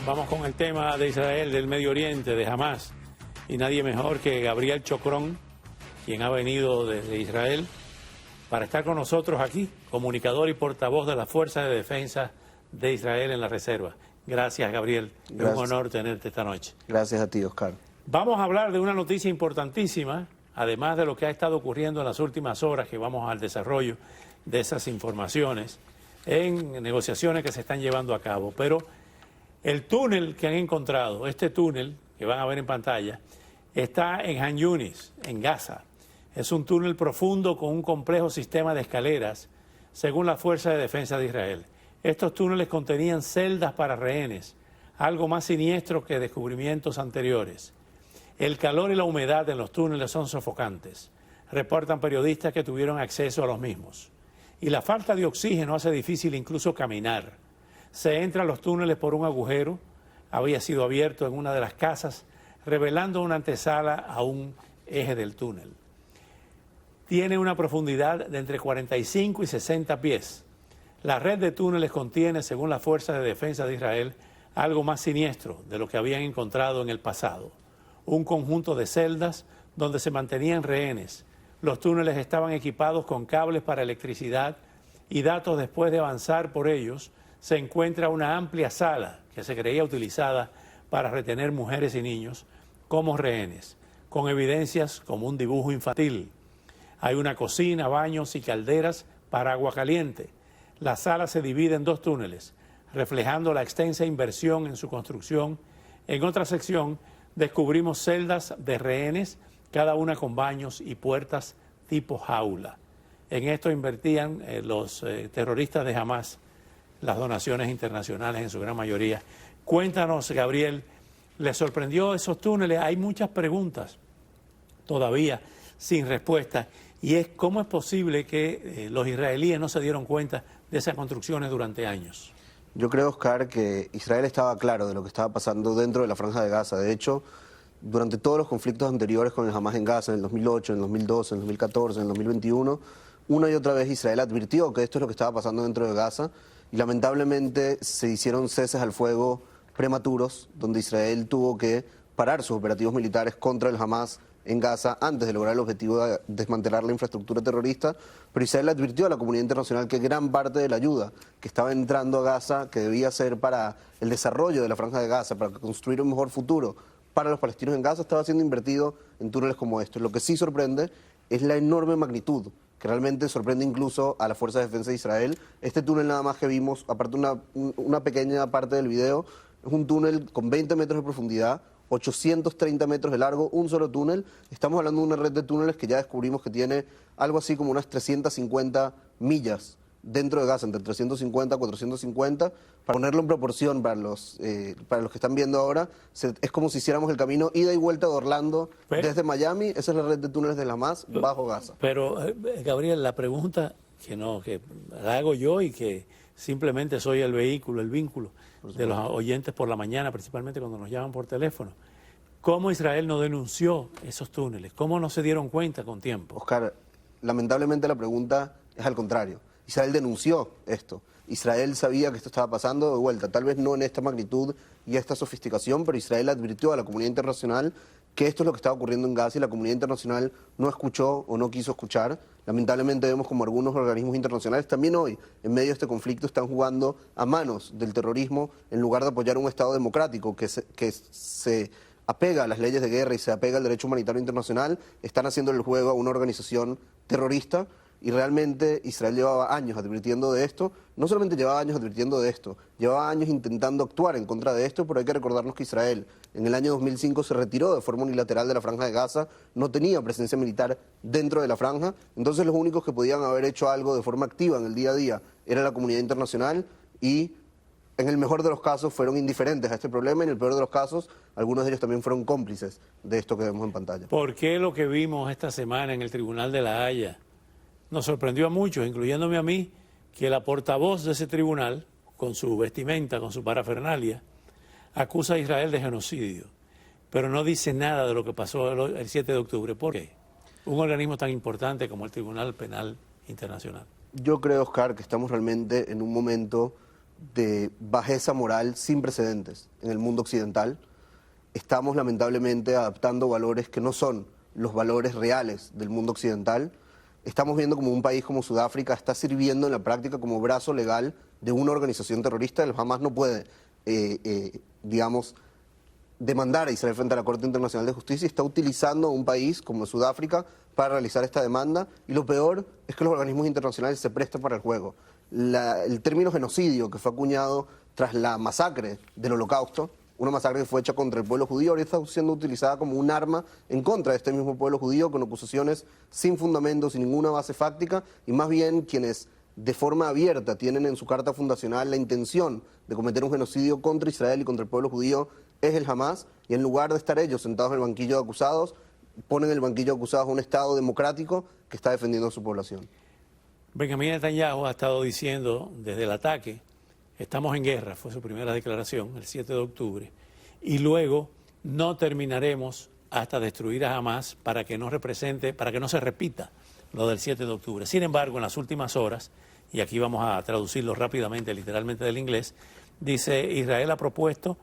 Vamos con el tema de Israel, del Medio Oriente, de Hamás. Y nadie mejor que Gabriel Chocrón, quien ha venido desde Israel para estar con nosotros aquí, comunicador y portavoz de la Fuerza de Defensa de Israel en la Reserva. Gracias, Gabriel. Gracias. Es un honor tenerte esta noche. Gracias a ti, Oscar. Vamos a hablar de una noticia importantísima, además de lo que ha estado ocurriendo en las últimas horas, que vamos al desarrollo de esas informaciones en negociaciones que se están llevando a cabo. Pero el túnel que han encontrado, este túnel que van a ver en pantalla, está en Han Yunis, en Gaza. Es un túnel profundo con un complejo sistema de escaleras, según la Fuerza de Defensa de Israel. Estos túneles contenían celdas para rehenes, algo más siniestro que descubrimientos anteriores. El calor y la humedad en los túneles son sofocantes, reportan periodistas que tuvieron acceso a los mismos. Y la falta de oxígeno hace difícil incluso caminar. Se entra a los túneles por un agujero, había sido abierto en una de las casas, revelando una antesala a un eje del túnel. Tiene una profundidad de entre 45 y 60 pies. La red de túneles contiene, según la Fuerza de Defensa de Israel, algo más siniestro de lo que habían encontrado en el pasado. Un conjunto de celdas donde se mantenían rehenes. Los túneles estaban equipados con cables para electricidad y datos después de avanzar por ellos. Se encuentra una amplia sala que se creía utilizada para retener mujeres y niños como rehenes, con evidencias como un dibujo infantil. Hay una cocina, baños y calderas para agua caliente. La sala se divide en dos túneles, reflejando la extensa inversión en su construcción. En otra sección descubrimos celdas de rehenes, cada una con baños y puertas tipo jaula. En esto invertían los terroristas de Hamás las donaciones internacionales en su gran mayoría. Cuéntanos, Gabriel, ¿les sorprendió esos túneles? Hay muchas preguntas todavía sin respuesta, y es cómo es posible que los israelíes no se dieron cuenta de esas construcciones durante años. Yo creo, Oscar, que Israel estaba claro de lo que estaba pasando dentro de la Franja de Gaza. De hecho, durante todos los conflictos anteriores con el Hamás en Gaza, en el 2008, en el 2012, en el 2014, en el 2021, una y otra vez Israel advirtió que esto es lo que estaba pasando dentro de Gaza, y lamentablemente se hicieron ceses al fuego prematuros, donde Israel tuvo que parar sus operativos militares contra el Hamás en Gaza antes de lograr el objetivo de desmantelar la infraestructura terrorista. Pero Israel advirtió a la comunidad internacional que gran parte de la ayuda que estaba entrando a Gaza, que debía ser para el desarrollo de la Franja de Gaza, para construir un mejor futuro para los palestinos en Gaza, estaba siendo invertido en túneles como estos. Lo que sí sorprende es la enorme magnitud, que realmente sorprende incluso a la Fuerza de Defensa de Israel. Este túnel nada más que vimos, aparte una pequeña parte del video, es un túnel con 20 metros de profundidad, 830 metros de largo, un solo túnel. Estamos hablando de una red de túneles que ya descubrimos que tiene algo así como unas 350 millas dentro de Gaza, entre 350 y 450. Para ponerlo en proporción para los que están viendo ahora, es como si hiciéramos el camino ida y vuelta de Orlando desde Miami. Esa es la red de túneles de la Hamás bajo Gaza. Pero, Gabriel, la pregunta que la hago yo y que simplemente soy el vehículo, el vínculo de los oyentes por la mañana, principalmente cuando nos llaman por teléfono. ¿Cómo Israel no denunció esos túneles? ¿Cómo no se dieron cuenta con tiempo? Oscar, lamentablemente la pregunta es al contrario. Israel denunció esto. Israel sabía que esto estaba pasando de vuelta, tal vez no en esta magnitud y esta sofisticación, pero Israel advirtió a la comunidad internacional que esto es lo que estaba ocurriendo en Gaza, y la comunidad internacional no escuchó o no quiso escuchar. Lamentablemente vemos como algunos organismos internacionales también hoy, en medio de este conflicto, están jugando a manos del terrorismo en lugar de apoyar un Estado democrático que se apega a las leyes de guerra y se apega al derecho humanitario internacional. Están haciendo el juego a una organización terrorista. Y realmente Israel llevaba años advirtiendo de esto. No solamente llevaba años advirtiendo de esto, llevaba años intentando actuar en contra de esto, pero hay que recordarnos que Israel en el año 2005 se retiró de forma unilateral de la Franja de Gaza, no tenía presencia militar dentro de la franja. Entonces los únicos que podían haber hecho algo de forma activa en el día a día era la comunidad internacional, y en el mejor de los casos fueron indiferentes a este problema, y en el peor de los casos algunos de ellos también fueron cómplices de esto que vemos en pantalla. ¿Por qué lo que vimos esta semana en el Tribunal de La Haya nos sorprendió a muchos, incluyéndome a mí, que la portavoz de ese tribunal, con su vestimenta, con su parafernalia, acusa a Israel de genocidio, pero no dice nada de lo que pasó el 7 de octubre? ¿Por qué? Un organismo tan importante como el Tribunal Penal Internacional. Yo creo, Oscar, que estamos realmente en un momento de bajeza moral sin precedentes en el mundo occidental. Estamos lamentablemente adaptando valores que no son los valores reales del mundo occidental. Estamos viendo como un país como Sudáfrica está sirviendo en la práctica como brazo legal de una organización terrorista. El Hamas no puede, digamos, demandar a Israel frente a la Corte Internacional de Justicia y está utilizando a un país como Sudáfrica para realizar esta demanda. Y lo peor es que los organismos internacionales se prestan para el juego. El término genocidio que fue acuñado tras la masacre del Holocausto, una masacre que fue hecha contra el pueblo judío, ahora está siendo utilizada como un arma en contra de este mismo pueblo judío, con acusaciones sin fundamento, sin ninguna base fáctica, y más bien quienes de forma abierta tienen en su carta fundacional la intención de cometer un genocidio contra Israel y contra el pueblo judío es el Hamas, y en lugar de estar ellos sentados en el banquillo de acusados, ponen en el banquillo de acusados a un Estado democrático que está defendiendo a su población. Benjamín Netanyahu ha estado diciendo desde el ataque, estamos en guerra, fue su primera declaración el 7 de octubre, y luego no terminaremos hasta destruir a Hamas para que no se repita lo del 7 de octubre. Sin embargo, en las últimas horas, y aquí vamos a traducirlo rápidamente, literalmente del inglés, dice Israel ha propuesto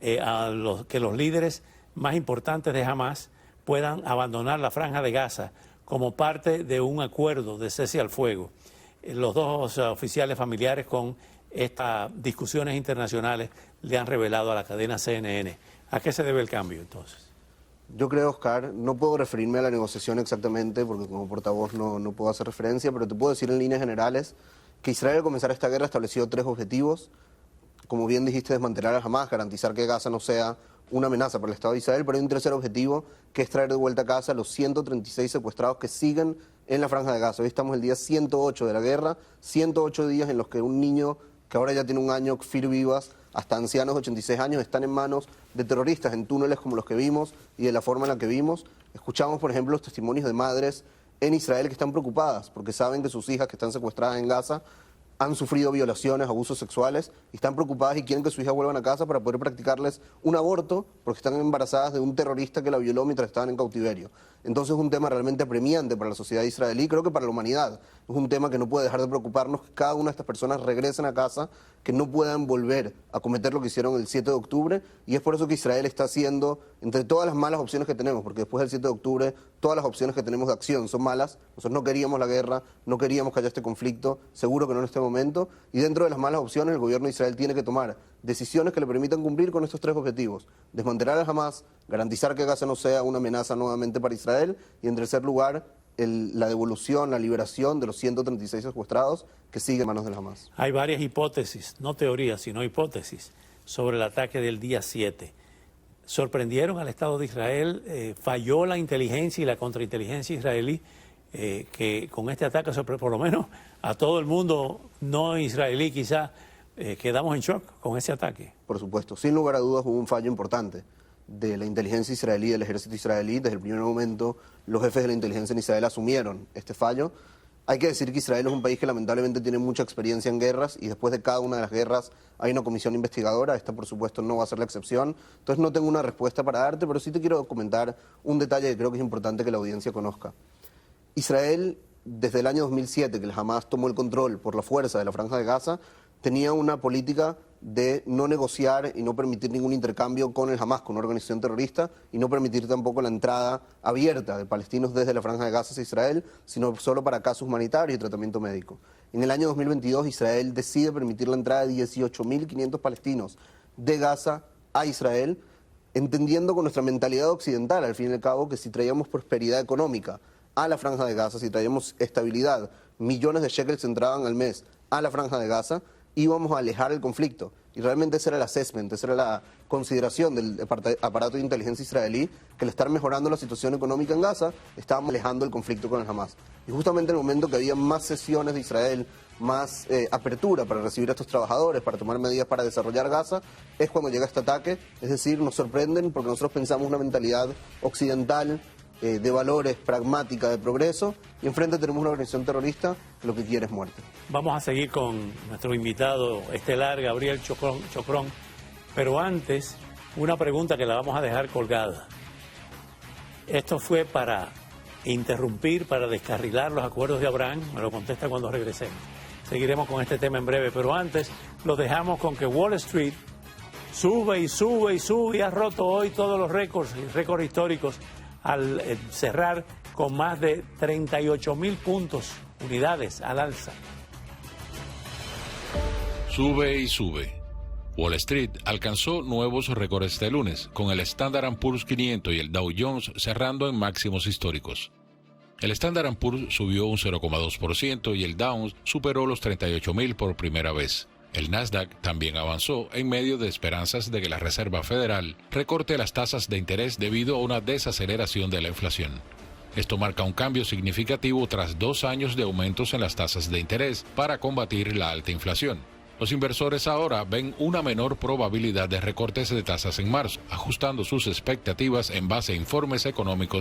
que los líderes más importantes de Hamas puedan abandonar la Franja de Gaza como parte de un acuerdo de cese al fuego. Los dos oficiales familiares con estas discusiones internacionales le han revelado a la cadena CNN. ¿A qué se debe el cambio entonces? Yo creo, Oscar, no puedo referirme a la negociación exactamente porque como portavoz no puedo hacer referencia, pero te puedo decir en líneas generales que Israel al comenzar esta guerra estableció 3 objetivos. Como bien dijiste, desmantelar a Hamas, garantizar que Gaza no sea una amenaza para el Estado de Israel, pero hay un tercer objetivo que es traer de vuelta a casa a los 136 secuestrados que siguen en la Franja de Gaza. Hoy estamos el día 108 de la guerra, 108 días en los que un niño que ahora ya tiene un año, Kfir Vivas, hasta ancianos de 86 años, están en manos de terroristas en túneles como los que vimos y de la forma en la que vimos. Escuchamos, por ejemplo, los testimonios de madres en Israel que están preocupadas porque saben que sus hijas que están secuestradas en Gaza han sufrido violaciones, abusos sexuales, y están preocupadas y quieren que sus hijas vuelvan a casa para poder practicarles un aborto porque están embarazadas de un terrorista que la violó mientras estaban en cautiverio. Entonces es un tema realmente apremiante para la sociedad israelí, creo que para la humanidad. Es un tema que no puede dejar de preocuparnos, que cada una de estas personas regresen a casa, que no puedan volver a cometer lo que hicieron el 7 de octubre, y es por eso que Israel está haciendo, entre todas las malas opciones que tenemos, porque después del 7 de octubre todas las opciones que tenemos de acción son malas. Nosotros no queríamos la guerra, no queríamos que haya este conflicto, seguro que no en este momento, y dentro de las malas opciones el gobierno de Israel tiene que tomar decisiones que le permitan cumplir con estos 3 objetivos: desmantelar a Hamas, garantizar que Gaza no sea una amenaza nuevamente para Israel, y en tercer lugar la devolución, la liberación de los 136 secuestrados que siguen en manos del Hamas. Hay varias hipótesis, no teorías, sino hipótesis, sobre el ataque del día 7. ¿Sorprendieron al Estado de Israel? ¿Falló la inteligencia y la contrainteligencia israelí? Que con este ataque, por lo menos a todo el mundo no israelí quizá, quedamos en shock con ese ataque. Por supuesto, sin lugar a dudas hubo un fallo importante de la inteligencia israelí, del ejército israelí. Desde el primer momento los jefes de la inteligencia en Israel asumieron este fallo. Hay que decir que Israel es un país que lamentablemente tiene mucha experiencia en guerras y después de cada una de las guerras hay una comisión investigadora. Esta por supuesto no va a ser la excepción. Entonces no tengo una respuesta para darte, pero sí te quiero comentar un detalle que creo que es importante que la audiencia conozca. Israel, desde el año 2007, que el Hamas tomó el control por la fuerza de la Franja de Gaza, tenía una política de no negociar y no permitir ningún intercambio con el Hamas, con una organización terrorista, y no permitir tampoco la entrada abierta de palestinos desde la Franja de Gaza hacia Israel, sino solo para casos humanitarios y tratamiento médico. En el año 2022 Israel decide permitir la entrada de 18.500 palestinos de Gaza a Israel, entendiendo con nuestra mentalidad occidental, al fin y al cabo, que si traíamos prosperidad económica a la Franja de Gaza, si traíamos estabilidad, millones de shekels entraban al mes a la Franja de Gaza, íbamos a alejar el conflicto. Y realmente ese era el assessment, esa era la consideración del aparato de inteligencia israelí, que al estar mejorando la situación económica en Gaza, estábamos alejando el conflicto con el Hamas. Y justamente en el momento que había más sesiones de Israel, más apertura para recibir a estos trabajadores, para tomar medidas para desarrollar Gaza, es cuando llega este ataque. Es decir, nos sorprenden porque nosotros pensamos una mentalidad occidental, de valores, pragmática, de progreso, y enfrente tenemos una organización terrorista que lo que quiere es muerte. Vamos a seguir con nuestro invitado estelar, Gabriel Chocrón, pero antes, una pregunta que la vamos a dejar colgada. Esto fue para interrumpir, para descarrilar los acuerdos de Abraham, me lo contesta cuando regresemos. seguiremos con este tema en breve, pero antes lo dejamos con que Wall Street sube y sube y sube y ha roto hoy todos los récords históricos al cerrar con más de 38.000 puntos, unidades al alza. Sube y sube. Wall Street alcanzó nuevos récords este lunes, con el Standard & Poor's 500 y el Dow Jones cerrando en máximos históricos. El Standard & Poor's subió un 0,2% y el Dow superó los 38.000 por primera vez. El Nasdaq también avanzó en medio de esperanzas de que la Reserva Federal recorte las tasas de interés debido a una desaceleración de la inflación. Esto marca un cambio significativo tras 2 años de aumentos en las tasas de interés para combatir la alta inflación. Los inversores ahora ven una menor probabilidad de recortes de tasas en marzo, ajustando sus expectativas en base a informes económicos